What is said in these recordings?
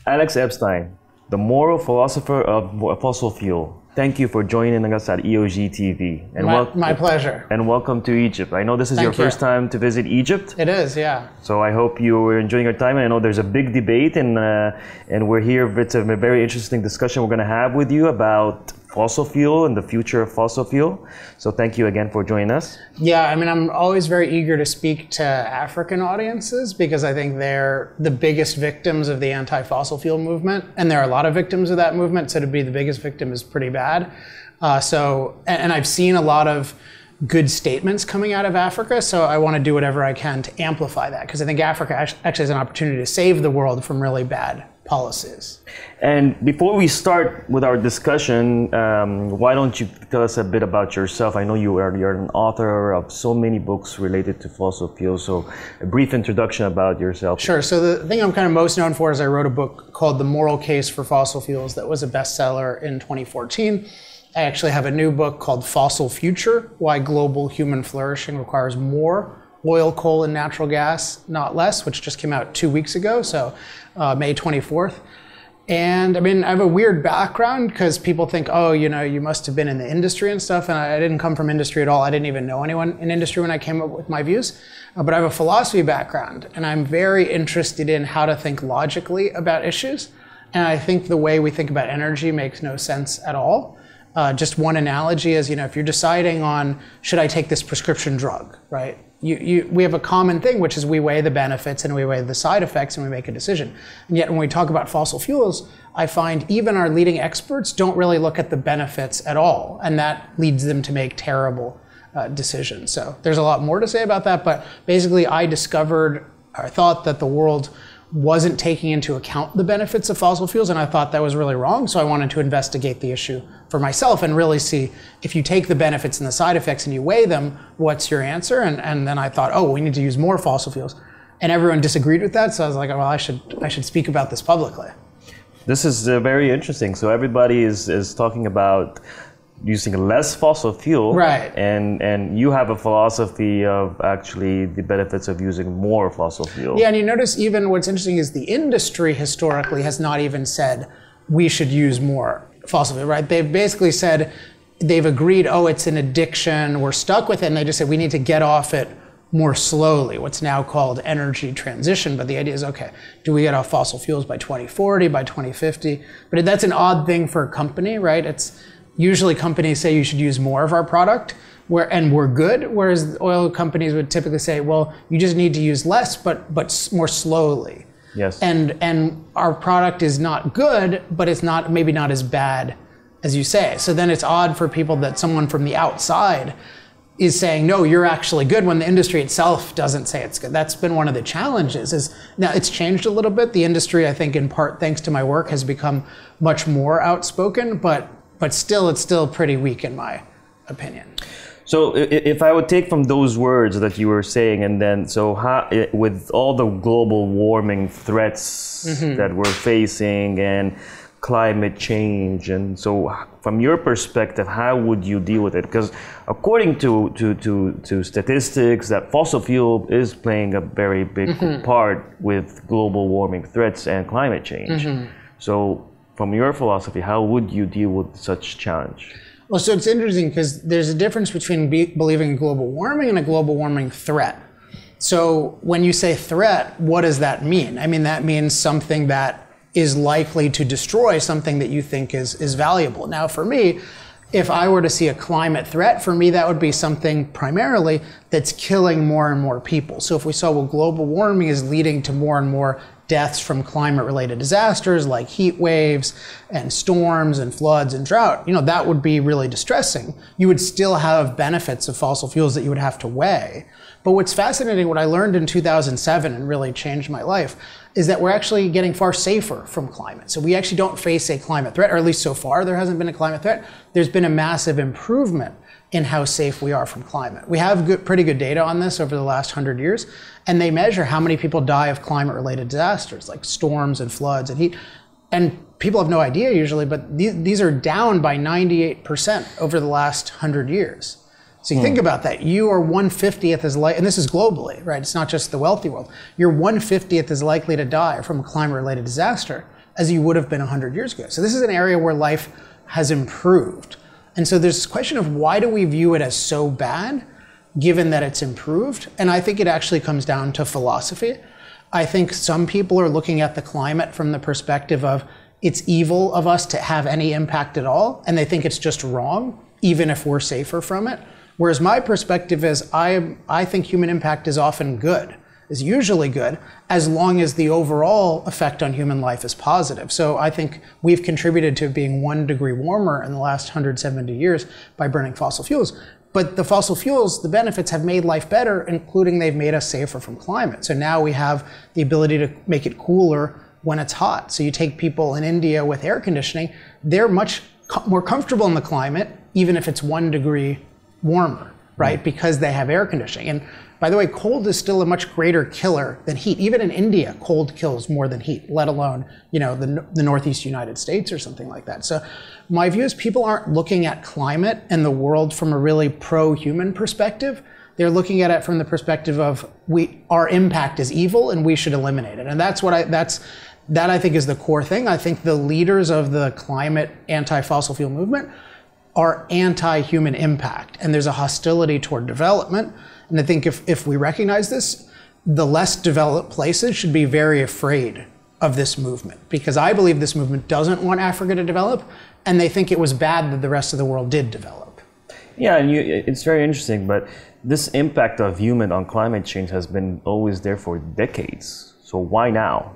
Alex Epstein, the moral philosopher of fossil fuel. Thank you for joining us at EOG TV. And my pleasure. And welcome to Egypt. I know this is your first time to visit Egypt. It is, yeah. So I hope you were enjoying your time. I know there's a big debate, and we're here. It's a very interesting discussion we're going to have with you about fossil fuel and the future of fossil fuel. So thank you again for joining us. Yeah, I mean, I'm always very eager to speak to African audiences because I think they're the biggest victims of the anti-fossil fuel movement. And there are a lot of victims of that movement, so to be the biggest victim is pretty bad. And I've seen a lot of good statements coming out of Africa, so I want to do whatever I can to amplify that, because I think Africa actually has an opportunity to save the world from really bad policies. And before we start with our discussion, why don't you tell us a bit about yourself? I know you're an author of so many books related to fossil fuels, so a brief introduction about yourself. Sure. So the thing I'm kind of most known for is I wrote a book called The Moral Case for Fossil Fuels that was a bestseller in 2014. I actually have a new book called Fossil Future: Why Global Human Flourishing Requires More Oil, Coal, and Natural Gas, Not Less, which just came out 2 weeks ago, so May 24th. And I mean, I have a weird background because people think, oh, you know, you must have been in the industry and stuff, and I didn't come from industry at all. I didn't even know anyone in industry when I came up with my views. But I have a philosophy background, and I'm very interested in how to think logically about issues. And I think the way we think about energy makes no sense at all. Just one analogy is, you know, if you're deciding on, should I take this prescription drug, right? We have a common thing, which is we weigh the benefits and we weigh the side effects and we make a decision. And yet when we talk about fossil fuels, I find even our leading experts don't really look at the benefits at all. And that leads them to make terrible decisions. So there's a lot more to say about that. But basically I thought that the world wasn't taking into account the benefits of fossil fuels, and I thought that was really wrong, so I wanted to investigate the issue for myself and really see if you take the benefits and the side effects and you weigh them, what's your answer? And then I thought, oh, we need to use more fossil fuels. And everyone disagreed with that, so I was like, well, I should speak about this publicly. This is very interesting. So everybody is talking about using less fossil fuel, right? And you have a philosophy of actually the benefits of using more fossil fuel. Yeah, and you notice even what's interesting is the industry historically has not even said we should use more fossil fuel, right? They've basically said, they've agreed, oh, it's an addiction, we're stuck with it, and they just said we need to get off it more slowly, what's now called energy transition. But the idea is, okay, do we get off fossil fuels by 2040, by 2050? But that's an odd thing for a company, right? Usually companies say you should use more of our product, and we're good, whereas oil companies would typically say, well, you just need to use less, but more slowly. Yes. And our product is not good, but it's maybe not as bad as you say. So then it's odd for people that someone from the outside is saying, no, you're actually good, when the industry itself doesn't say it's good. That's been one of the challenges. Now it's changed a little bit. The industry, I think in part thanks to my work, has become much more outspoken, but still, it's still pretty weak in my opinion. So if I would take from those words that you were saying, and then, with all the global warming threats that we're facing and climate change, and so from your perspective, how would you deal with it? Because according to statistics, that fossil fuel is playing a very big part with global warming threats and climate change. So from your philosophy, how would you deal with such challenge? Well, so it's interesting because there's a difference between believing in global warming and a global warming threat. So when you say threat, what does that mean? I mean, that means something that is likely to destroy something that you think is valuable. Now, for me, if I were to see a climate threat, for me, that would be something primarily that's killing more and more people. So if we saw, well, global warming is leading to more and more deaths from climate-related disasters like heat waves and storms and floods and drought, you know, that would be really distressing. You would still have benefits of fossil fuels that you would have to weigh. But what's fascinating, what I learned in 2007 and really changed my life, is that we're actually getting far safer from climate. So we actually don't face a climate threat, or at least so far there hasn't been a climate threat. There's been a massive improvement in how safe we are from climate. We have pretty good data on this over the last 100 years, and they measure how many people die of climate-related disasters, like storms and floods and heat. And people have no idea usually, but these are down by 98% over the last 100 years. So you think about that. You are 1/50th as likely, and this is globally, right? It's not just the wealthy world. You're 1/50th as likely to die from a climate-related disaster as you would have been 100 years ago. So this is an area where life has improved. And so there's this question of why do we view it as so bad, given that it's improved? And I think it actually comes down to philosophy. I think some people are looking at the climate from the perspective of it's evil of us to have any impact at all, and they think it's just wrong, even if we're safer from it. Whereas my perspective is I think human impact is often good, is usually good, as long as the overall effect on human life is positive. So I think we've contributed to being 1 degree warmer in the last 170 years by burning fossil fuels. But the fossil fuels, the benefits have made life better, including they've made us safer from climate. So now we have the ability to make it cooler when it's hot. So you take people in India with air conditioning, they're much more comfortable in the climate, even if it's 1 degree warmer, right? Because they have air conditioning. And by the way, cold is still a much greater killer than heat. Even in India, cold kills more than heat, let alone, the Northeast United States or something like that. So my view is people aren't looking at climate and the world from a really pro-human perspective. They're looking at it from the perspective of our impact is evil and we should eliminate it. And that's what I think is the core thing. I think the leaders of the climate anti-fossil fuel movement are anti-human impact, and there's a hostility toward development. And I think if we recognize this, the less developed places should be very afraid of this movement, because I believe this movement doesn't want Africa to develop, and they think it was bad that the rest of the world did develop. Yeah, and it's very interesting, but this impact of human on climate change has been always there for decades. So why now?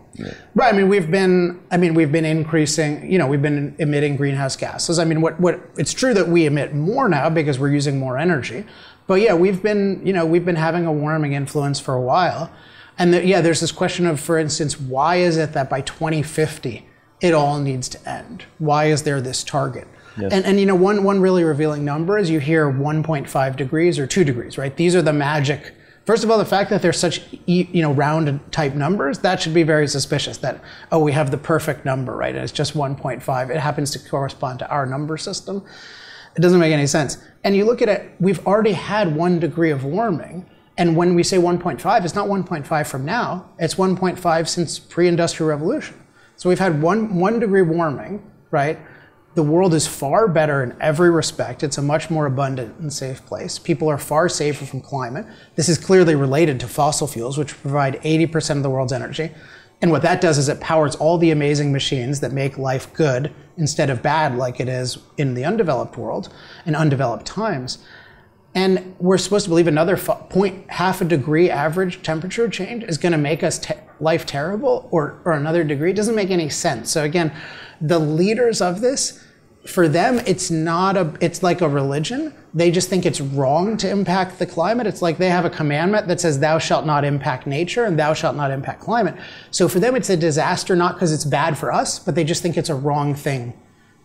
Right. I mean, we've been increasing. We've been emitting greenhouse gases. I mean, what it's true that we emit more now because we're using more energy. But yeah, we've been having a warming influence for a while. And there's this question of, for instance, why is it that by 2050 it all needs to end? Why is there this target? Yes. And one really revealing number is you hear 1.5 degrees or 2 degrees, right? These are the magic. First of all, the fact that they're such round type numbers, that should be very suspicious that, we have the perfect number, right? And it's just 1.5. It happens to correspond to our number system. It doesn't make any sense. And you look at it, we've already had 1 degree of warming. And when we say 1.5, it's not 1.5 from now. It's 1.5 since pre-industrial revolution. So we've had one degree warming, right? The world is far better in every respect. It's a much more abundant and safe place. People are far safer from climate. This is clearly related to fossil fuels, which provide 80% of the world's energy. And what that does is it powers all the amazing machines that make life good instead of bad like it is in the undeveloped world, in undeveloped times. And we're supposed to believe another half a degree average temperature change is going to make us life terrible, or another degree. It doesn't make any sense. So again, the leaders of this, for them, it's like a religion. They just think it's wrong to impact the climate. It's like they have a commandment that says thou shalt not impact nature and thou shalt not impact climate. So for them, it's a disaster, not because it's bad for us, but they just think it's a wrong thing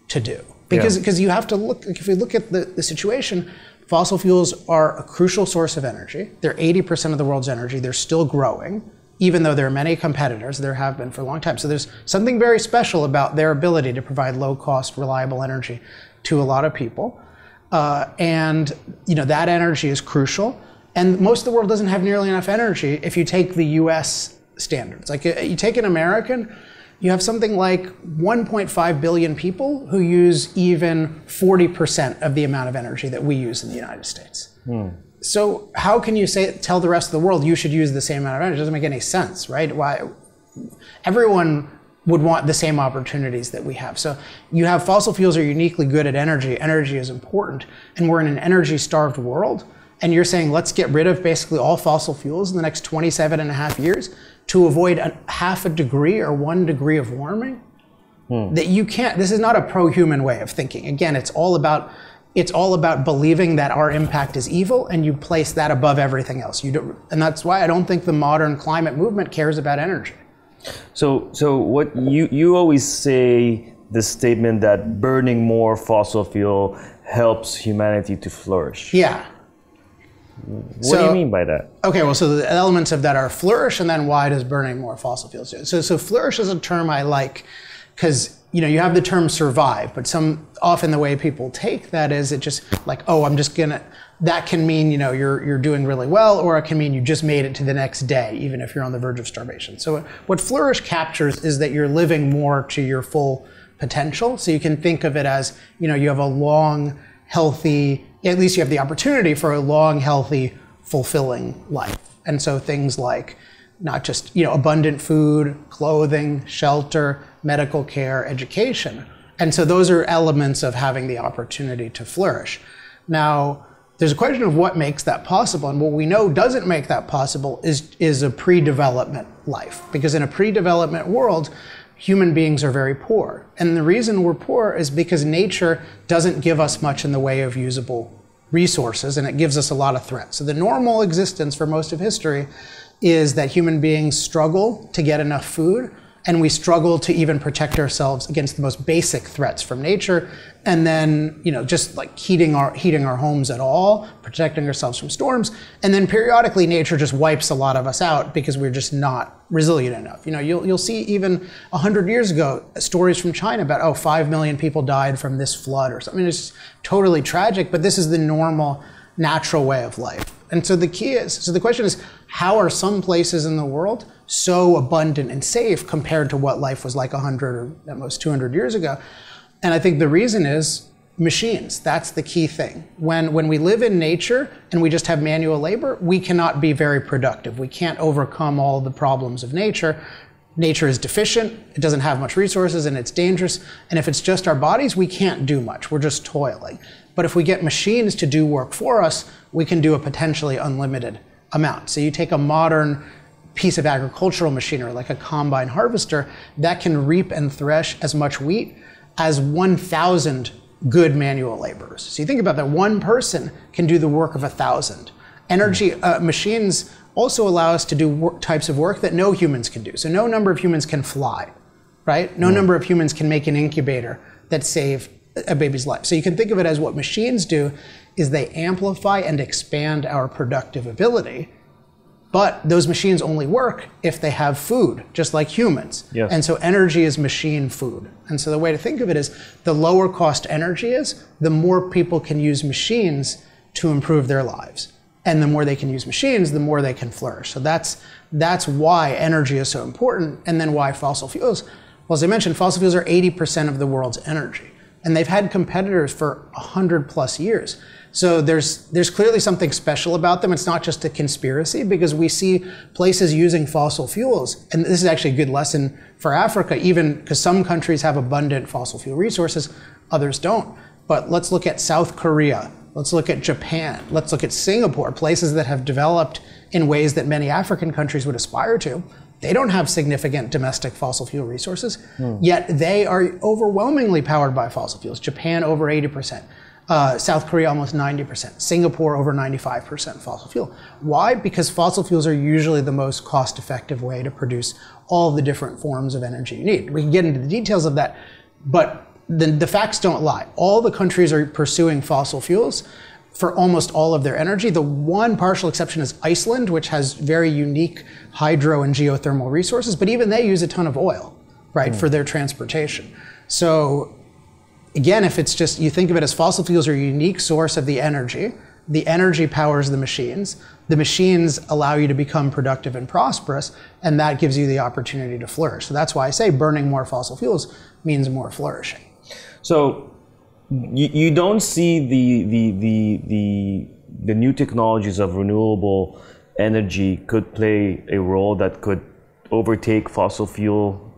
to do. Because you have to look, if you look at the situation, fossil fuels are a crucial source of energy. They're 80% of the world's energy. They're still growing, even though there are many competitors. There have been for a long time. So there's something very special about their ability to provide low-cost, reliable energy to a lot of people. And that energy is crucial. And most of the world doesn't have nearly enough energy if you take the US standards. Like you take an American, you have something like 1.5 billion people who use even 40% of the amount of energy that we use in the United States. So how can you tell the rest of the world you should use the same amount of energy? It doesn't make any sense, right? Why? Everyone would want the same opportunities that we have. So you have fossil fuels are uniquely good at energy. Energy is important. And we're in an energy-starved world. And you're saying, let's get rid of basically all fossil fuels in the next 27 and a half years to avoid half a degree or 1 degree of warming? That you can't, this is not a pro-human way of thinking. Again, it's all about believing that our impact is evil, and you place that above everything else. And that's why I don't think the modern climate movement cares about energy. So what you always say the statement that burning more fossil fuel helps humanity to flourish. Yeah. What do you mean by that? Okay, well, so the elements of that are flourish, and then why does burning more fossil fuels do it? So flourish is a term I like because you have the term survive, but often the way people take that is it just like, oh, I'm just gonna. That can mean you're doing really well, or it can mean you just made it to the next day, even if you're on the verge of starvation. So what Flourish captures is that you're living more to your full potential. So you can think of it as you have a long, healthy. At least you have the opportunity for a long, healthy, fulfilling life. And so things like not just abundant food, clothing, shelter, medical care, education. And so those are elements of having the opportunity to flourish. Now, there's a question of what makes that possible, and what we know doesn't make that possible is a pre-development life. Because in a pre-development world, human beings are very poor. And the reason we're poor is because nature doesn't give us much in the way of usable resources, and it gives us a lot of threats. So the normal existence for most of history is that human beings struggle to get enough food, and we struggle to even protect ourselves against the most basic threats from nature. And then, just like heating our homes at all, protecting ourselves from storms. And then periodically nature just wipes a lot of us out because we're just not resilient enough. You'll see even 100 years ago, stories from China about, 5 million people died from this flood or something. It's totally tragic, but this is the normal, natural way of life. And so the question is, how are some places in the world so abundant and safe compared to what life was like 100 or at most 200 years ago? And I think the reason is machines. That's the key thing. When we live in nature and we just have manual labor, we cannot be very productive. We can't overcome all the problems of nature. Nature is deficient, it doesn't have much resources, and it's dangerous. And if it's just our bodies, we can't do much. We're just toiling. But if we get machines to do work for us, we can do a potentially unlimited amount. So you take a modern piece of agricultural machinery, like a combine harvester, that can reap and thresh as much wheat as 1,000 good manual laborers. So you think about that, one person can do the work of 1,000. Energy machines also allow us to do types of work that no humans can do. So no number of humans can fly, right? No number of humans can make an incubator that save a baby's life. So you can think of it as what machines do is they amplify and expand our productive ability. But those machines only work if they have food, just like humans. Yes. And so energy is machine food. And so the way to think of it is the lower cost energy is, the more people can use machines to improve their lives. And the more they can use machines, the more they can flourish. So that's why energy is so important. And then why fossil fuels? Well, as I mentioned, fossil fuels are 80% of the world's energy. And they've had competitors for 100 plus years. So there's clearly something special about them. It's not just a conspiracy, because we see places using fossil fuels. And this is actually a good lesson for Africa, even because some countries have abundant fossil fuel resources, others don't. But let's look at South Korea. Let's look at Japan. Let's look at Singapore, places that have developed in ways that many African countries would aspire to. They don't have significant domestic fossil fuel resources, yet they are overwhelmingly powered by fossil fuels. Japan over 80%, South Korea almost 90%, Singapore over 95% fossil fuel. Why? Because fossil fuels are usually the most cost-effective way to produce all the different forms of energy you need. We can get into the details of that, but the facts don't lie. All the countries are pursuing fossil fuels for almost all of their energy. The one partial exception is Iceland, which has very unique hydro and geothermal resources, but even they use a ton of oil, right, for their transportation. So again, if it's just, you think of it as fossil fuels are a unique source of the energy powers the machines allow you to become productive and prosperous, and that gives you the opportunity to flourish. So that's why I say burning more fossil fuels means more flourishing. So you don't see the new technologies of renewable energy could play a role that could overtake fossil fuel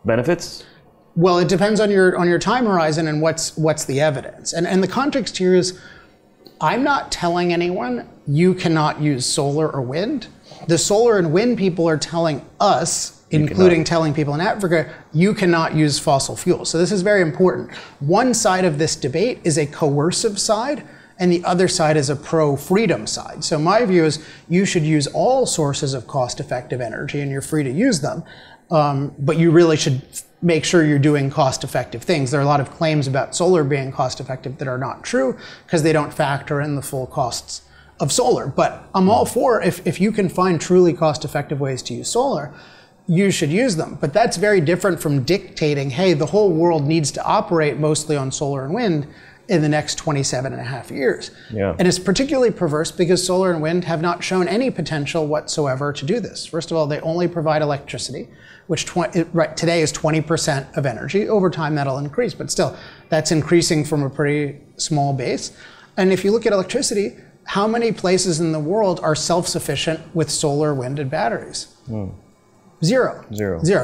benefits? Well, it depends on your time horizon and what's the evidence. And the context here is, I'm not telling anyone you cannot use solar or wind. The solar and wind people are telling us, including telling people in Africa, you cannot use fossil fuels. So this is very important. One side of this debate is a coercive side, and the other side is a pro-freedom side. So my view is you should use all sources of cost-effective energy, and you're free to use them, but you really should make sure you're doing cost-effective things. There are a lot of claims about solar being cost-effective that are not true, because they don't factor in the full costs of solar. But I'm all for, if you can find truly cost-effective ways to use solar, you should use them. But that's very different from dictating, hey, the whole world needs to operate mostly on solar and wind in the next 27 and a half years. Yeah. And it's particularly perverse because solar and wind have not shown any potential whatsoever to do this. First of all, they only provide electricity, which today is 20% of energy. Over time, that'll increase, but still, that's increasing from a pretty small base. And if you look at electricity, how many places in the world are self-sufficient with solar, wind, and batteries? Zero.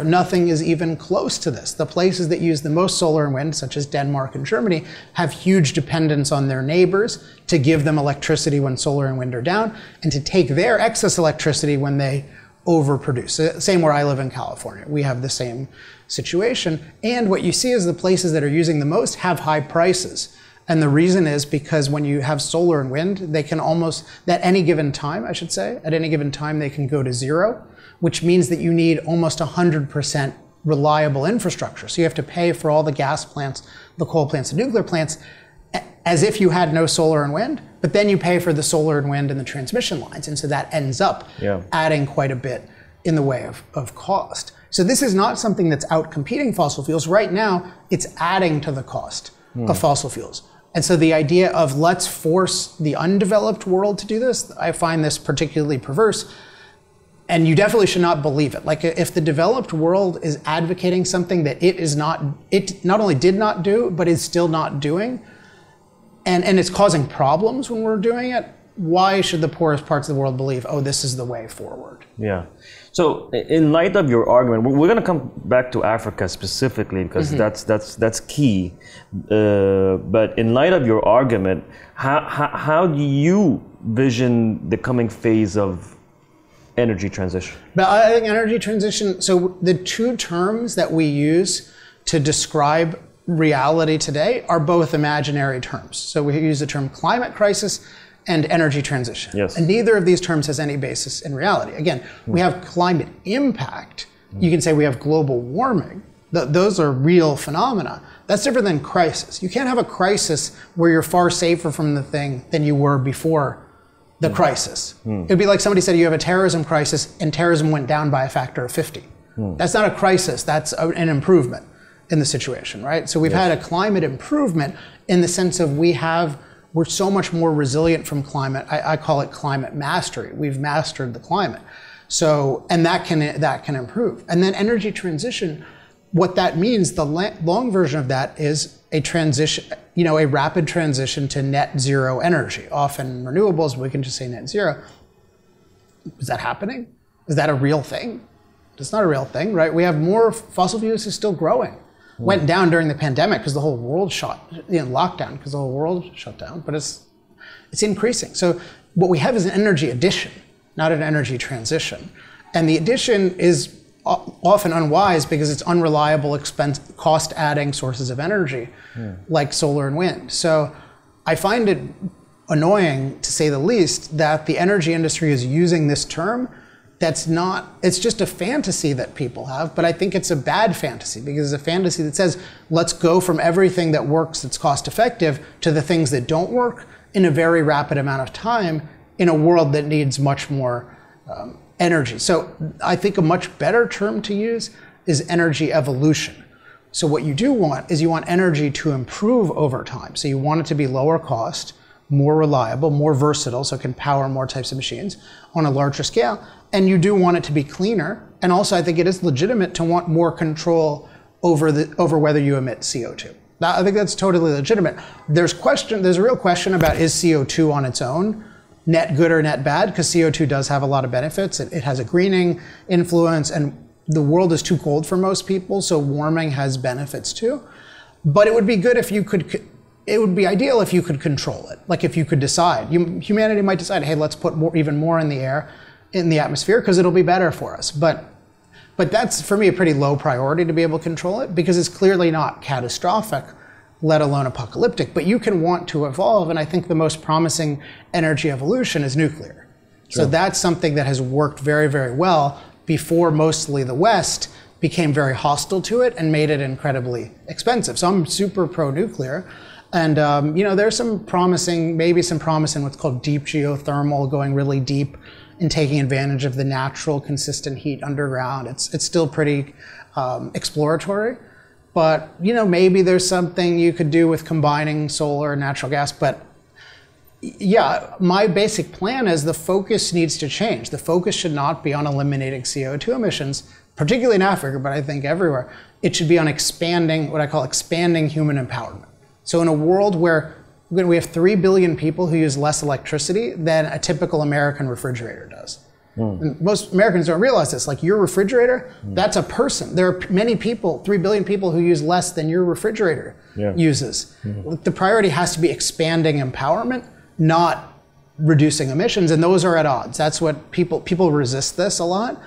Nothing is even close to this. The places that use the most solar and wind, such as Denmark and Germany, have huge dependence on their neighbors to give them electricity when solar and wind are down, and to take their excess electricity when they overproduce. Same where I live in California. We have the same situation. And what you see is the places that are using the most have high prices. And the reason is because when you have solar and wind, they can almost, at any given time, they can go to zero, which means that you need almost 100% reliable infrastructure. So you have to pay for all the gas plants, the coal plants, the nuclear plants, as if you had no solar and wind, but then you pay for the solar and wind and the transmission lines. And so that ends up adding quite a bit in the way of cost. So this is not something that's out competing fossil fuels. Right now, it's adding to the cost of fossil fuels. And so the idea of let's force the undeveloped world to do this, I find this particularly perverse. And you definitely should not believe it. Like if the developed world is advocating something that it not only did not do, but is still not doing, and it's causing problems when we're doing it, why should the poorest parts of the world believe, oh, this is the way forward? Yeah. So in light of your argument, we're going to come back to Africa specifically because that's key. But in light of your argument, how do you vision the coming phase of energy transition? But I think energy transition, so the two terms that we use to describe reality today are both imaginary terms. So we use the term climate crisis and energy transition. Yes. And neither of these terms has any basis in reality. Again, we have climate impact. You can say we have global warming. Those are real phenomena. That's different than crisis. You can't have a crisis where you're far safer from the thing than you were before the crisis. It would be like somebody said you have a terrorism crisis and terrorism went down by a factor of 50. That's not a crisis, that's an improvement in the situation, right? So we've had a climate improvement in the sense of we're so much more resilient from climate. I call it climate mastery. We've mastered the climate. So, and that can improve. And then energy transition, what that means, the long version of that is a transition, a rapid transition to net zero energy. Often renewables, we can just say net zero. Is that happening? Is that a real thing? It's not a real thing, right? We have more fossil fuels is still growing. Went down during the pandemic because the whole world lockdown because the whole world shut down, but it's increasing. So what we have is an energy addition, not an energy transition. And the addition is often unwise because it's unreliable, cost-adding sources of energy, like solar and wind. So I find it annoying, to say the least, that the energy industry is using this term. It's just a fantasy that people have, but I think it's a bad fantasy because it's a fantasy that says, let's go from everything that works that's cost effective to the things that don't work in a very rapid amount of time in a world that needs much more energy. So I think a much better term to use is energy evolution. So what you do want is you want energy to improve over time. So you want it to be lower cost, more reliable, more versatile, so it can power more types of machines on a larger scale. And you do want it to be cleaner. And also I think it is legitimate to want more control over whether you emit CO2. Now, I think that's totally legitimate. There's a real question about, is CO2 on its own net good or net bad? Because CO2 does have a lot of benefits. It has a greening influence, and the world is too cold for most people, so warming has benefits too. But it would be good if you could, it would be ideal if you could control it. Like if you could decide, humanity might decide, hey, let's put even more in the air, in the atmosphere, because it'll be better for us. But that's, for me, a pretty low priority to be able to control it, because it's clearly not catastrophic, let alone apocalyptic. But you can want to evolve, and I think the most promising energy evolution is nuclear. Sure. So that's something that has worked very, very well before mostly the West became very hostile to it and made it incredibly expensive. So I'm super pro-nuclear. And there's some promising, maybe some promise in what's called deep geothermal, going really deep in taking advantage of the natural consistent heat underground. It's still pretty exploratory, but maybe there's something you could do with combining solar and natural gas. But yeah, my basic plan is the focus needs to change. The focus should not be on eliminating CO2 emissions, particularly in Africa, but I think everywhere. It should be on expanding, what I call expanding human empowerment. So in a world where we have 3 billion people who use less electricity than a typical American refrigerator does. And most Americans don't realize this. Like your refrigerator, that's a person. There are many people, 3 billion people who use less than your refrigerator uses. The priority has to be expanding empowerment, not reducing emissions, and those are at odds. That's what people resist this a lot.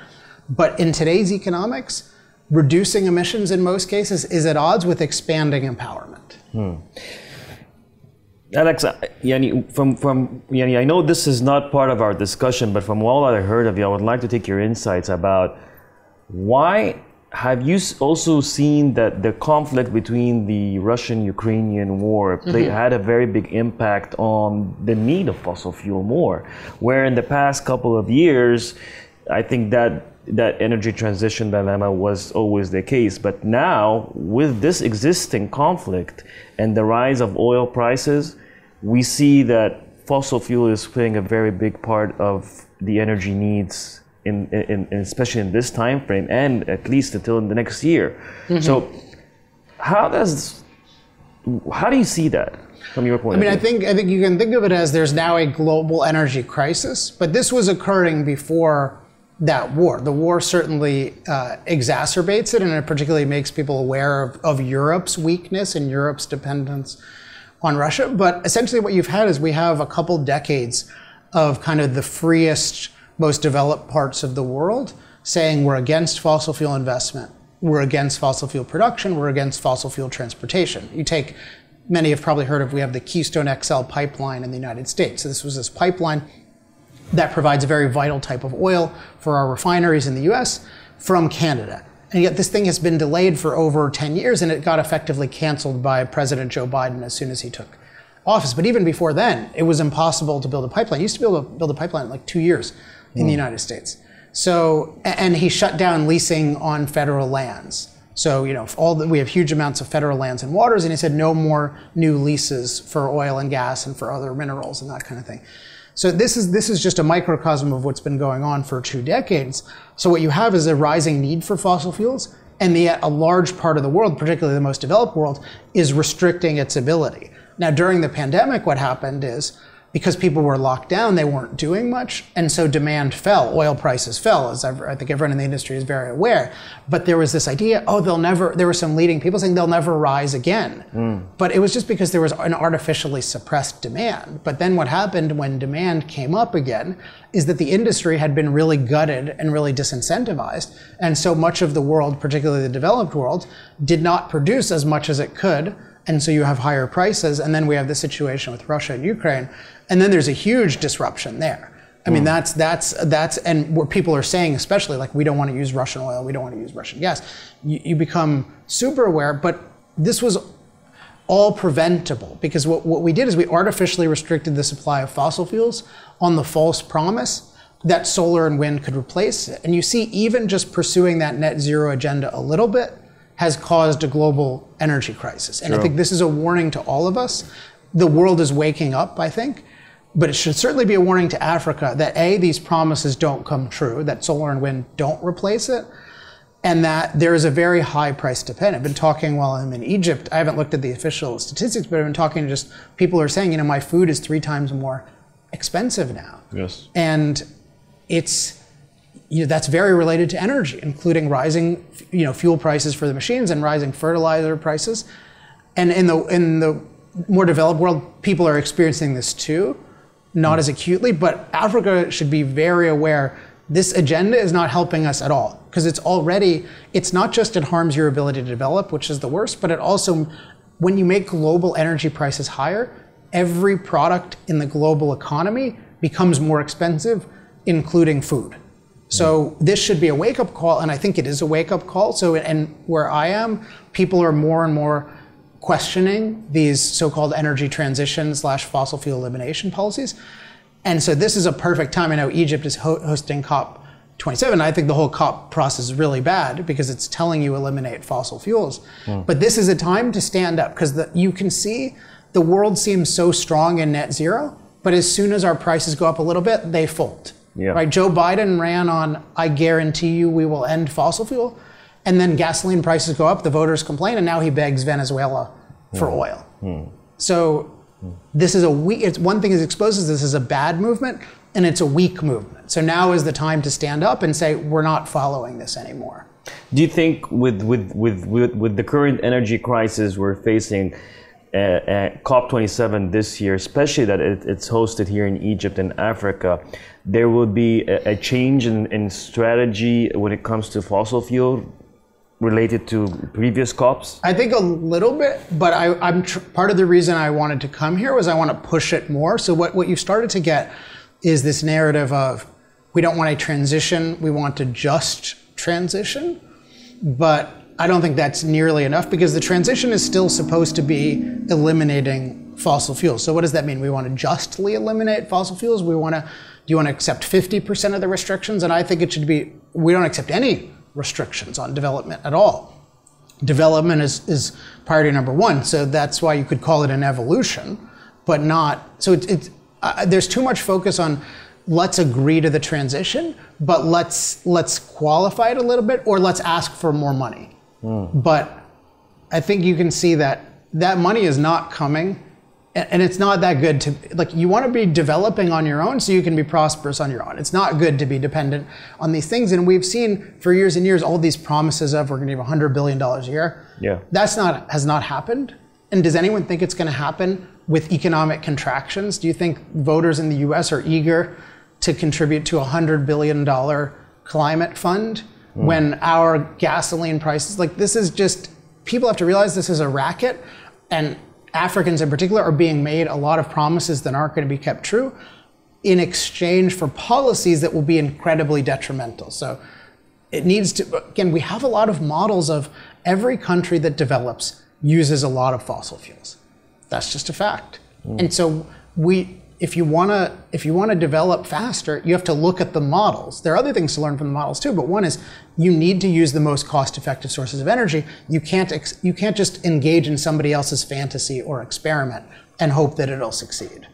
But in today's economics, reducing emissions in most cases is at odds with expanding empowerment. Alex, I know this is not part of our discussion, but from all I heard of you, I would like to take your insights about why have you also seen that the conflict between the Russian-Ukrainian war had a very big impact on the need of fossil fuel more, where in the past couple of years, I think that energy transition dilemma was always the case. But now, with this existing conflict and the rise of oil prices, we see that fossil fuel is playing a very big part of the energy needs, especially in this time frame, and at least until the next year. So, how do you see that from your point of view? I think you can think of it as there's now a global energy crisis, but this was occurring before that war. The war certainly exacerbates it, and it particularly makes people aware of Europe's weakness and Europe's dependence on Russia. But essentially what you've had is we have a couple decades of kind of the freest, most developed parts of the world saying we're against fossil fuel investment, we're against fossil fuel production, we're against fossil fuel transportation. Many have probably heard of, we have the Keystone XL pipeline in the United States. So this was this pipeline that provides a very vital type of oil for our refineries in the US from Canada. And yet this thing has been delayed for over 10 years, and it got effectively canceled by President Joe Biden as soon as he took office. But even before then, it was impossible to build a pipeline. You used to be able to build a pipeline in like 2 years in the United States. So, and he shut down leasing on federal lands. So, we have huge amounts of federal lands and waters, and he said no more new leases for oil and gas and for other minerals and that kind of thing. So this is just a microcosm of what's been going on for 2 decades. So what you have is a rising need for fossil fuels, and yet a large part of the world, particularly the most developed world, is restricting its ability. Now, during the pandemic, what happened is, because people were locked down, they weren't doing much, and so demand fell. Oil prices fell, as I think everyone in the industry is very aware. But there was this idea, there were some leading people saying they'll never rise again. But it was just because there was an artificially suppressed demand. But then what happened when demand came up again is that the industry had been really gutted and really disincentivized. And so much of the world, particularly the developed world, did not produce as much as it could. And so you have higher prices, and then we have the situation with Russia and Ukraine, and then there's a huge disruption there. I mean, that's and where people are saying, especially like, we don't want to use Russian oil, we don't want to use Russian gas. You become super aware, but this was all preventable, because what we did is we artificially restricted the supply of fossil fuels on the false promise that solar and wind could replace it. And you see, even just pursuing that net zero agenda a little bit has caused a global energy crisis. And I think this is a warning to all of us. The world is waking up, I think, but it should certainly be a warning to Africa that A, these promises don't come true, that solar and wind don't replace it, and that there is a very high price to pay. I've been talking while I'm in Egypt, I haven't looked at the official statistics, but I've been talking to just people who are saying, my food is 3 times more expensive now. Yes. And it's, that's very related to energy, including rising, fuel prices for the machines and rising fertilizer prices. And in the more developed world, people are experiencing this too, not as acutely, but Africa should be very aware this agenda is not helping us at all, because it's not just it harms your ability to develop, which is the worst, but it also, when you make global energy prices higher, every product in the global economy becomes more expensive, including food. So this should be a wake-up call, and I think it is a wake-up call. So, and where I am, people are more and more questioning these so-called energy transition / fossil fuel elimination policies. And so this is a perfect time. I know Egypt is hosting COP27. I think the whole COP process is really bad because it's telling you eliminate fossil fuels. But this is a time to stand up because you can see the world seems so strong in net zero, but as soon as our prices go up a little bit, they fold. Yeah. Right? Joe Biden ran on, I guarantee you we will end fossil fuel. And then gasoline prices go up, the voters complain, and now he begs Venezuela for oil. So this is one thing is exposes this as a bad movement, and it's a weak movement. So now is the time to stand up and say, we're not following this anymore. Do you think with the current energy crisis we're facing, COP27 this year, especially that it's hosted here in Egypt and Africa, there will be a change in strategy when it comes to fossil fuel related to previous COPs? I think a little bit, but part of the reason I wanted to come here was I want to push it more. So what you've started to get is this narrative of we don't want a transition, we want a just transition. But I don't think that's nearly enough because the transition is still supposed to be eliminating fossil fuels. So what does that mean? We want to justly eliminate fossil fuels? Do you want to accept 50% of the restrictions? And I think it should be, we don't accept any restrictions on development at all. Development is priority number one. So that's why you could call it an evolution, but not, so there's too much focus on let's agree to the transition, but let's qualify it a little bit, or let's ask for more money. But I think you can see that money is not coming, and it's not that good to, like, you want to be developing on your own so you can be prosperous on your own. It's not good to be dependent on these things. And we've seen for years and years all these promises of we're going to give $100 billion a year. Yeah. Has not happened. And does anyone think it's going to happen with economic contractions? Do you think voters in the US are eager to contribute to a $100 billion climate fund when our gasoline prices, like, this is just, people have to realize this is a racket, and Africans in particular are being made a lot of promises that aren't going to be kept true in exchange for policies that will be incredibly detrimental. So it needs to, again, we have a lot of models of every country that develops uses a lot of fossil fuels. That's just a fact. And so if you want to develop faster, you have to look at the models. There are other things to learn from the models too, but one is you need to use the most cost-effective sources of energy. You can't just engage in somebody else's fantasy or experiment and hope that it'll succeed.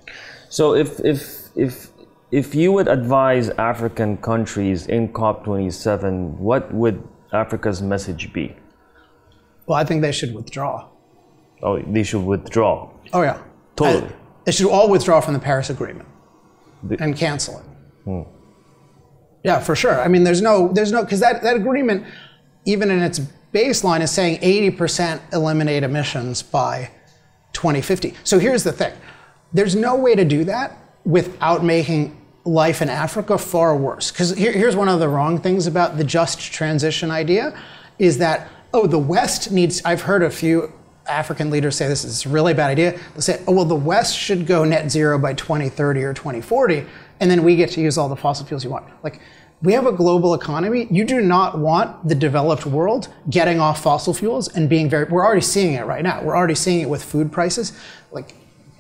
So if you would advise African countries in COP27, what would Africa's message be? Well, I think they should withdraw. Oh, they should withdraw. Oh yeah, totally. They should all withdraw from the Paris Agreement and cancel it. Yeah, for sure. I mean, there's no, because that agreement, even in its baseline, is saying 80% eliminate emissions by 2050. So here's the thing. There's no way to do that without making life in Africa far worse. Because here's one of the wrong things about the just transition idea, is that, oh, the West needs, I've heard a few African leaders say this is a really bad idea. They'll say, oh, well, the West should go net zero by 2030 or 2040, and then we get to use all the fossil fuels you want. Like, we have a global economy. You do not want the developed world getting off fossil fuels and being we're already seeing it right now. We're already seeing it with food prices. Like,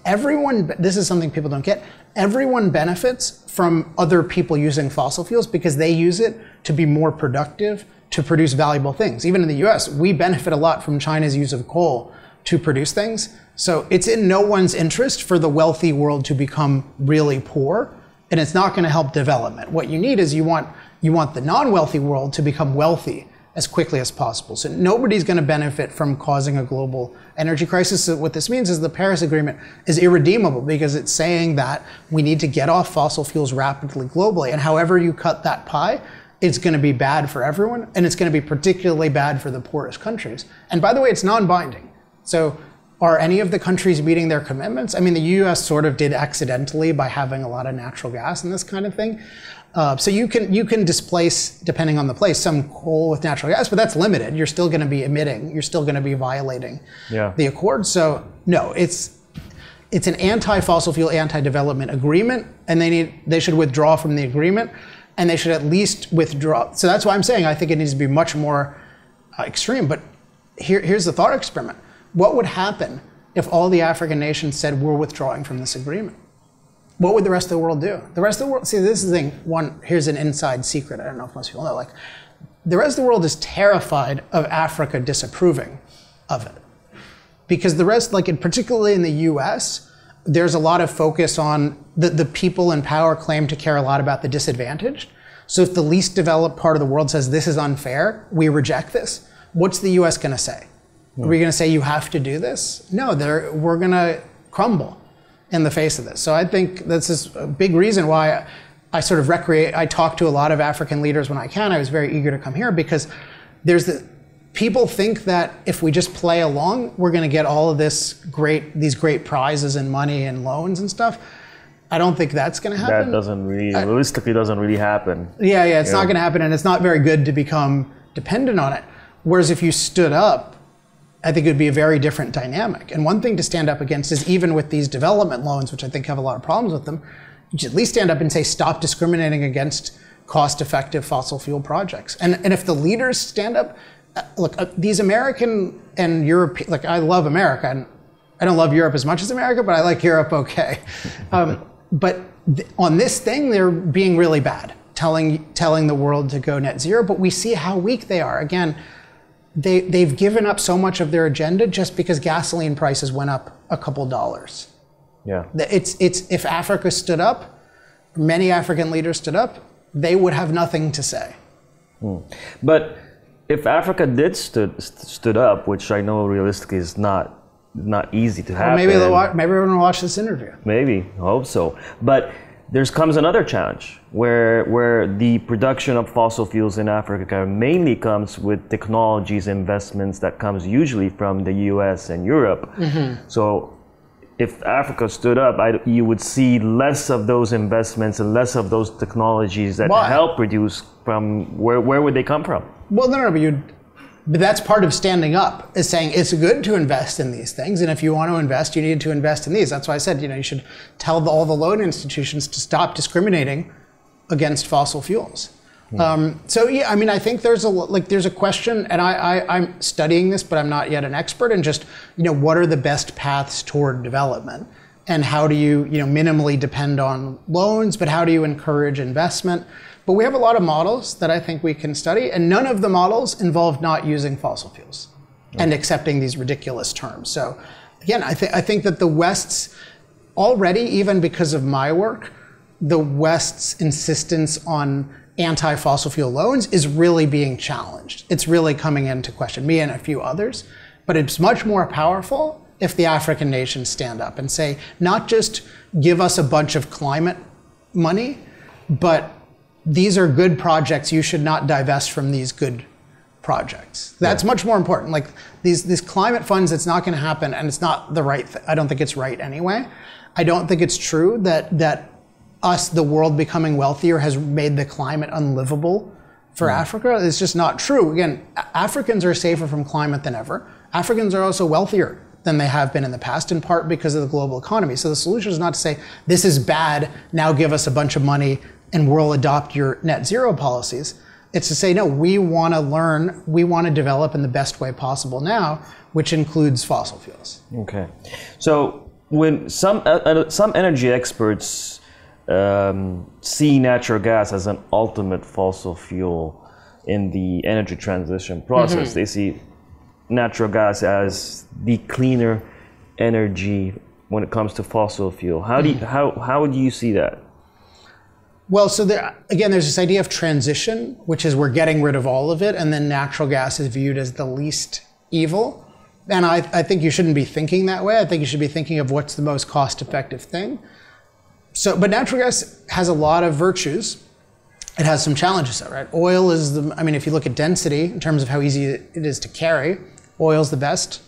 everyone, this is something people don't get. Everyone benefits from other people using fossil fuels because they use it to be more productive, to produce valuable things. Even in the US, we benefit a lot from China's use of coal to produce things. So it's in no one's interest for the wealthy world to become really poor, and it's not going to help development. What you need is you want the non-wealthy world to become wealthy as quickly as possible. So nobody's going to benefit from causing a global energy crisis. So what this means is the Paris Agreement is irredeemable because it's saying that we need to get off fossil fuels rapidly globally, and however you cut that pie, it's going to be bad for everyone, and it's going to be particularly bad for the poorest countries. And by the way, it's non-binding. So are any of the countries meeting their commitments? I mean, the US sort of did accidentally by having a lot of natural gas and this kind of thing. So you can displace, depending on the place, some coal with natural gas, but that's limited. You're still going to be emitting. You're still going to be violating the accord. So no, it's an anti-fossil fuel, anti-development agreement, and they should withdraw from the agreement. And they should at least withdraw. So that's why I'm saying I think it needs to be much more extreme. But here's the thought experiment. What would happen if all the African nations said we're withdrawing from this agreement? what would the rest of the world do? The rest of the world, see, this is the thing, here's an inside secret, I don't know if most people know, like, the rest of the world is terrified of Africa disapproving of it. Because the rest, like, particularly in the US, there's a lot of focus on the people in power claim to care a lot about the disadvantaged. So if the least developed part of the world says this is unfair, we reject this, what's the US gonna say? Are we gonna say you have to do this? No, we're gonna crumble in the face of this. So I think this is a big reason why I sort of I talk to a lot of African leaders when I can. I was very eager to come here because people think that if we just play along, we're going to get all of these great prizes and money and loans and stuff. I don't think that's going to happen. That doesn't really, realistically doesn't really happen. Yeah, it's not going to happen, and it's not very good to become dependent on it. Whereas if you stood up, I think it would be a very different dynamic. And one thing to stand up against is even with these development loans, which I think have a lot of problems with them, you should at least stand up and say, stop discriminating against cost-effective fossil fuel projects. And if the leaders stand up, look, these American and European, like, I love America, and I don't love Europe as much as America, but I like Europe okay. But on this thing, they're being really bad, telling the world to go net zero, but we see how weak they are. Again, they've given up so much of their agenda just because gasoline prices went up a couple dollars. Yeah. If Africa stood up, many African leaders stood up, they would have nothing to say. But if Africa did stood up, which I know realistically is not easy to happen. Well, maybe everyone will watch this interview. Maybe, I hope so. But there comes another challenge where the production of fossil fuels in Africa mainly comes with technologies investments that comes usually from the US and Europe. So if Africa stood up, you would see less of those investments and less of those technologies that help produce from where would they come from? Well, no, but that's part of standing up, is saying it's good to invest in these things, and if you want to invest, you need to invest in these. That's why I said, you should tell all the loan institutions to stop discriminating against fossil fuels. So yeah, I mean, I think there's a question, and I'm studying this, but I'm not yet an expert, in just, what are the best paths toward development, and how do you, minimally depend on loans, but how do you encourage investment? But we have a lot of models that I think we can study, and none of the models involve not using fossil fuels and accepting these ridiculous terms. So again, I think that the West's already, even because of my work, the West's insistence on anti-fossil fuel loans is really being challenged. It's really coming into question, me and a few others. But it's much more powerful if the African nations stand up and say, not just give us a bunch of climate money, but these are good projects, you should not divest from these good projects. That's much more important. Like these climate funds, it's not going to happen, and it's not the right thing. I don't think it's right anyway. I don't think it's true that the world becoming wealthier has made the climate unlivable for Africa. It's just not true. Again, Africans are safer from climate than ever. Africans are also wealthier than they have been in the past, in part because of the global economy. So the solution is not to say, this is bad, now give us a bunch of money and we'll adopt your net zero policies. It's to say, no, we want to learn, we want to develop in the best way possible now, which includes fossil fuels. Okay. So when some energy experts see natural gas as an ultimate fossil fuel in the energy transition process, they see natural gas as the cleaner energy when it comes to fossil fuel. How do you see that? Well, so again, there's this idea of transition, which is we're getting rid of all of it, and then natural gas is viewed as the least evil. And I think you shouldn't be thinking that way. I think you should be thinking of what's the most cost-effective thing. But natural gas has a lot of virtues. It has some challenges though, right? Oil is if you look at density in terms of how easy it is to carry, oil's the best,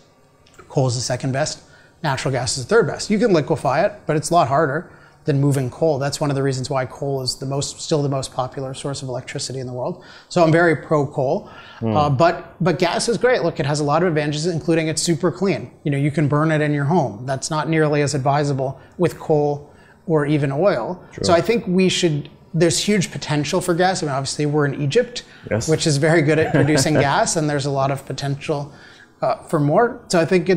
coal's the second best, natural gas is the third best. You can liquefy it, but it's a lot harder than moving coal. That's one of the reasons why coal is still the most popular source of electricity in the world. So I'm very pro coal, but gas is great. Look, it has a lot of advantages, including it's super clean. You can burn it in your home. That's not nearly as advisable with coal or even oil. Sure. So I think there's huge potential for gas. Obviously we're in Egypt, which is very good at producing gas, and there's a lot of potential for more. So I think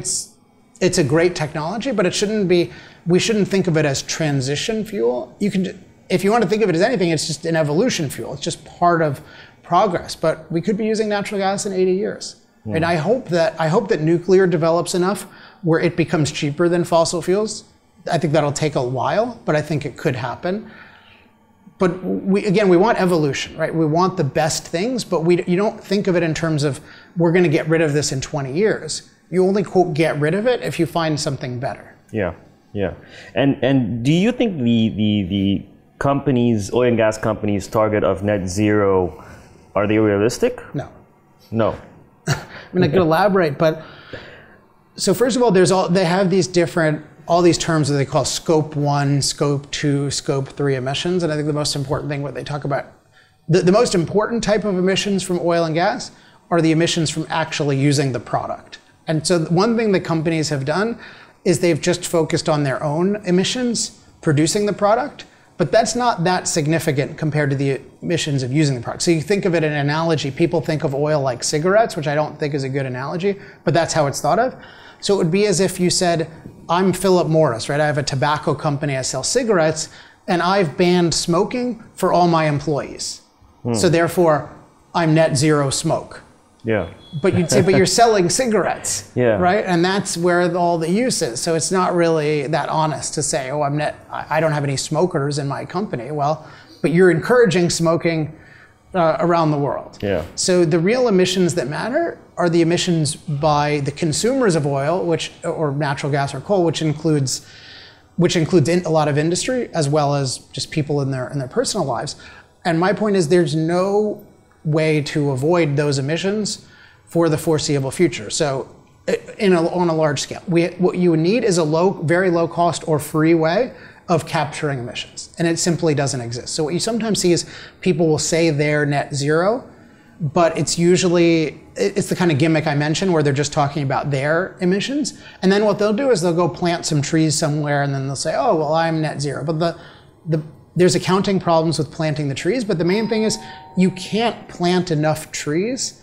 it's a great technology, but it shouldn't be, we shouldn't think of it as transition fuel. You can, if you want to think of it as anything, it's just an evolution fuel. It's just part of progress. But we could be using natural gas in 80 years. And I hope that nuclear develops enough where it becomes cheaper than fossil fuels. I think that'll take a while, but I think it could happen. But we want evolution, right? We want the best things, but you don't think of it in terms of we're going to get rid of this in 20 years. You only, quote, get rid of it if you find something better. Yeah, yeah. And do you think the companies, oil and gas companies' target of net zero, are they realistic? No. No. I mean, I could elaborate, but so first of all, they have these different, all these terms that they call scope 1, scope 2, scope 3 emissions. And I think the most important thing, what they talk about, the most important type of emissions from oil and gas are the emissions from actually using the product. And so one thing that companies have done is they've just focused on their own emissions producing the product, but that's not that significant compared to the emissions of using the product. So you think of it in an analogy, people think of oil like cigarettes, which I don't think is a good analogy, but that's how it's thought of. So it would be as if you said, I'm Philip Morris, right? I have a tobacco company, I sell cigarettes, and I've banned smoking for all my employees. So therefore, I'm net zero smoke. Yeah. But you'd say, but you're selling cigarettes, right? And that's where all the use is. So it's not really that honest to say, oh, I don't have any smokers in my company. Well, but you're encouraging smoking around the world. Yeah. So the real emissions that matter are the emissions by the consumers of oil, or natural gas or coal, which includes a lot of industry as well as just people in their personal lives. And my point is, there's no way to avoid those emissions for the foreseeable future. So on a large scale, what you would need is a very low cost or free way of capturing emissions. And it simply doesn't exist. So what you sometimes see is people will say they're net zero, but it's the kind of gimmick I mentioned where they're just talking about their emissions. And then what they'll do is they'll go plant some trees somewhere and then they'll say, oh, well, I'm net zero. But there's accounting problems with planting the trees, but the main thing is you can't plant enough trees.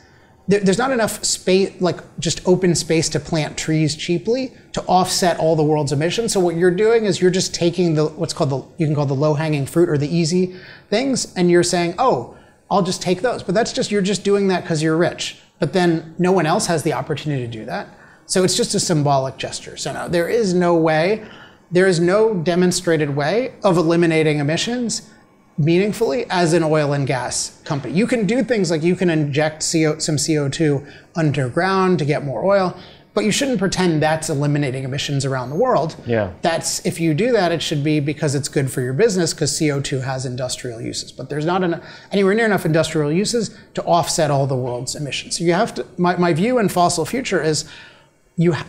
There's not enough space, like just open space to plant trees cheaply to offset all the world's emissions. So what you're doing is you're just taking you can call the low-hanging fruit or the easy things, and you're saying, oh, I'll just take those. But you're just doing that because you're rich. But then no one else has the opportunity to do that. So it's just a symbolic gesture. So no, there is no demonstrated way of eliminating emissions meaningfully as an oil and gas company. You can do things like you can inject some CO2 underground to get more oil, but you shouldn't pretend that's eliminating emissions around the world. Yeah. If you do that, it should be because it's good for your business, because CO2 has industrial uses. But there's not anywhere near enough industrial uses to offset all the world's emissions. So you have to, my view in Fossil Future is,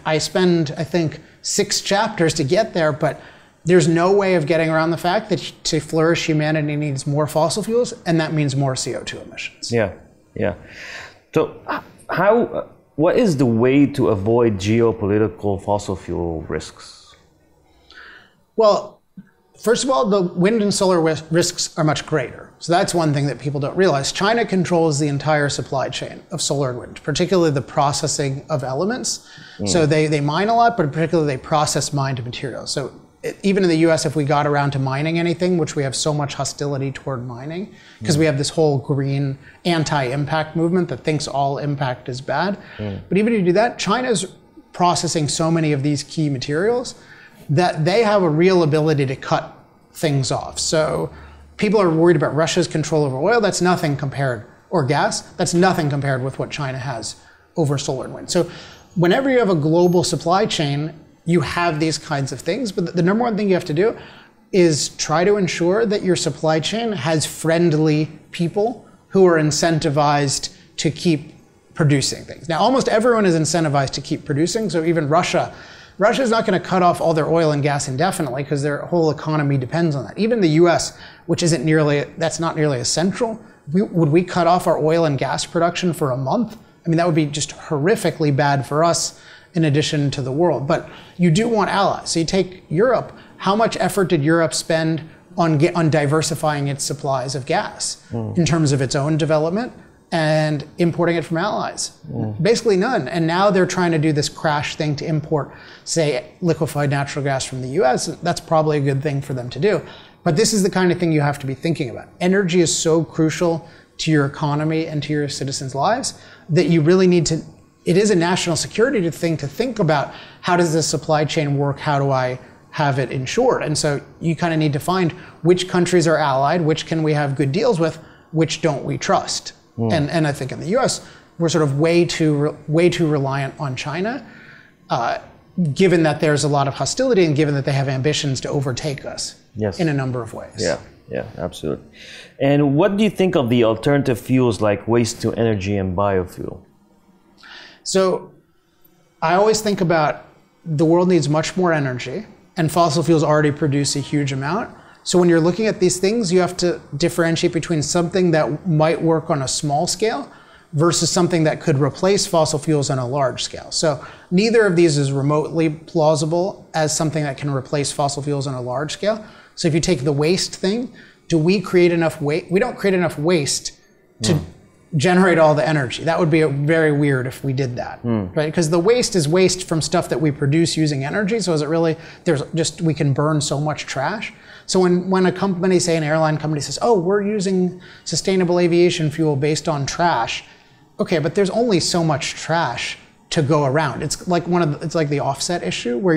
I spend, I think, 6 chapters to get there, but there's no way of getting around the fact that to flourish, humanity needs more fossil fuels, and that means more CO2 emissions. Yeah, yeah. So what is the way to avoid geopolitical fossil fuel risks? Well, first of all, the wind and solar risks are much greater. So that's one thing that people don't realize. China controls the entire supply chain of solar and wind, particularly the processing of elements. So they mine a lot, but particularly they process mined materials. So even in the US, if we got around to mining anything, which we have so much hostility toward mining, because we have this whole green anti-impact movement that thinks all impact is bad. But even if you do that, China's processing so many of these key materials that they have a real ability to cut things off. So people are worried about Russia's control over oil. That's nothing compared, or gas, that's nothing compared with what China has over solar and wind. So whenever you have a global supply chain, you have these kinds of things, but the number one thing you have to do is try to ensure that your supply chain has friendly people who are incentivized to keep producing things. Now, almost everyone is incentivized to keep producing, so even Russia's not going to cut off all their oil and gas indefinitely because their whole economy depends on that. Even the US, which that's not nearly as central, would we cut off our oil and gas production for a month? I mean, that would be just horrifically bad for us in addition to the world. But you do want allies. So you take Europe. How much effort did Europe spend on diversifying its supplies of gas in terms of its own development and importing it from allies. Basically none. And now they're trying to do this crash thing to import, say, liquefied natural gas from the US. That's probably a good thing for them to do. But this is the kind of thing you have to be thinking about. Energy is so crucial to your economy and to your citizens' lives that you really need to, it is a national security thing to think about, how does this supply chain work? How do I have it insured? And so you kind of need to find which countries are allied, which can we have good deals with, which don't we trust? And I think in the US, we're sort of way too reliant on China, given that there's a lot of hostility and given that they have ambitions to overtake us in a number of ways. Yeah, absolutely. And what do you think of the alternative fuels like waste to energy and biofuel? So I always think about the world needs much more energy, and fossil fuels already produce a huge amount. So when you're looking at these things, you have to differentiate between something that might work on a small scale versus something that could replace fossil fuels on a large scale. So neither of these is remotely plausible as something that can replace fossil fuels on a large scale. So if you take the waste thing, do we create enough waste? We don't create enough waste to generate all the energy. That would be very weird if we did that, right? Because the waste is waste from stuff that we produce using energy. So is it really, we can burn so much trash. So when a company, say an airline company says, oh, we're using sustainable aviation fuel based on trash. Okay, but there's only so much trash to go around. It's like it's like the offset issue where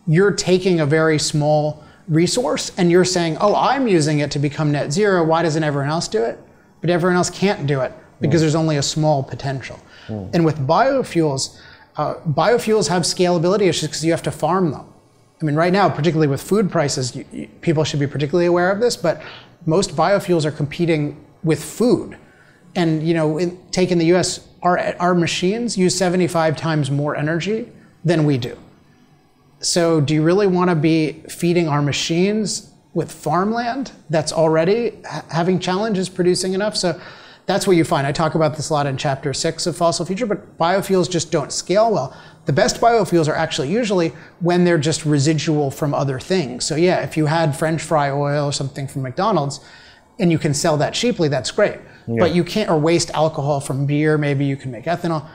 you're taking a very small resource and you're saying, oh, I'm using it to become net zero. Why doesn't everyone else do it? But everyone else can't do it because there's only a small potential. And with biofuels, biofuels have scalability issues because you have to farm them. I mean, right now, particularly with food prices, people should be particularly aware of this, but most biofuels are competing with food. And take in the US, our machines use 75 times more energy than we do. So do you really want to be feeding our machines with farmland that's already having challenges producing enough? So that's what you find. I talk about this a lot in chapter 6 of Fossil Future, but biofuels just don't scale well. The best biofuels are actually usually when they're just residual from other things. So yeah, if you had French fry oil or something from McDonald's and you can sell that cheaply, that's great. But you can't, or waste alcohol from beer, maybe you can make ethanol.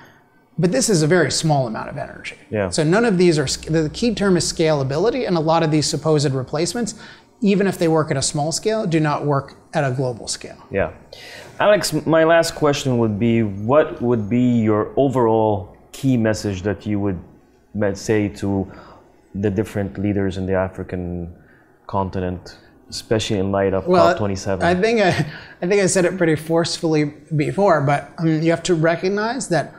But this is a very small amount of energy. So none of these are, the key term is scalability, and a lot of these supposed replacements, even if they work at a small scale, do not work at a global scale. Alex, my last question would be, what would be your overall key message that you would say to the different leaders in the African continent, especially in light of COP27? I think I said it pretty forcefully before, but you have to recognize that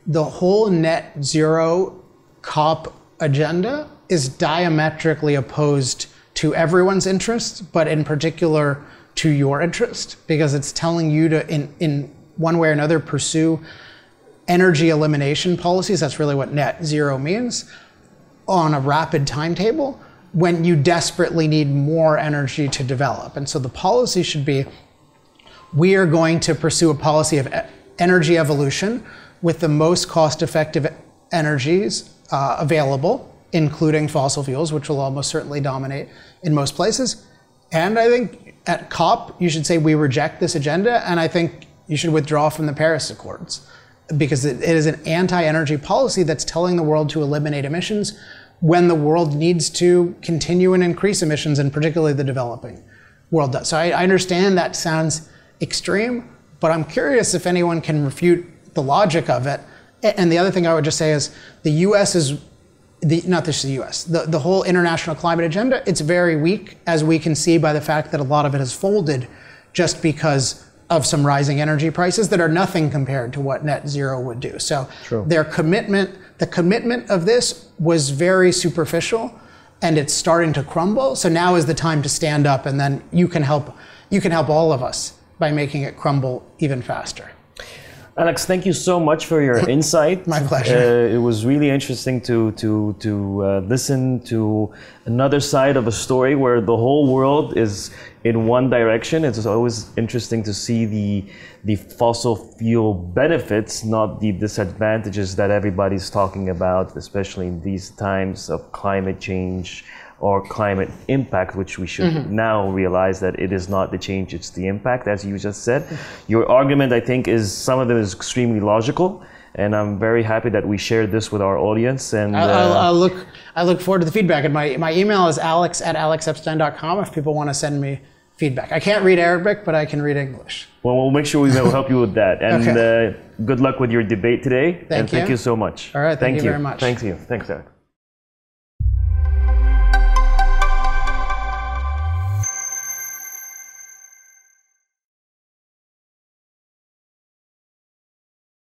the whole net zero COP agenda is diametrically opposed to everyone's interest, but in particular to your interest, because it's telling you to, in one way or another, pursue energy elimination policies. That's really what net zero means, on a rapid timetable when you desperately need more energy to develop. And so the policy should be, we are going to pursue a policy of energy evolution with the most cost-effective energies available, including fossil fuels, which will almost certainly dominate in most places. And I think at COP, you should say we reject this agenda, and I think you should withdraw from the Paris Accords, because it is an anti-energy policy that's telling the world to eliminate emissions when the world needs to continue and increase emissions, and particularly the developing world does. So I understand that sounds extreme, but I'm curious if anyone can refute the logic of it. And the other thing I would just say is the US is, not just the US, the whole international climate agenda, it's very weak, as we can see by the fact that a lot of it has folded just because of some rising energy prices that are nothing compared to what net zero would do. So their commitment, the commitment of this was very superficial, and it's starting to crumble. So now is the time to stand up, and then you can help all of us by making it crumble even faster. Alex, thank you so much for your insight. My pleasure. It was really interesting to listen to another side of a story where the whole world is in one direction. It's always interesting to see the fossil fuel benefits, not the disadvantages that everybody's talking about, especially in these times of climate change, or climate impact, which we should now realize that it is not the change, it's the impact, as you just said. Your argument, I think, is some of them is extremely logical, and I'm very happy that we shared this with our audience. And I look forward to the feedback. And my email is alex@alexepstein.com if people want to send me feedback. I can't read Arabic, but I can read English. Well, we'll make sure we will help you with that. And good luck with your debate today. Thank you. Thank you so much. All right, thank you very much. Thank you. Thanks, Eric.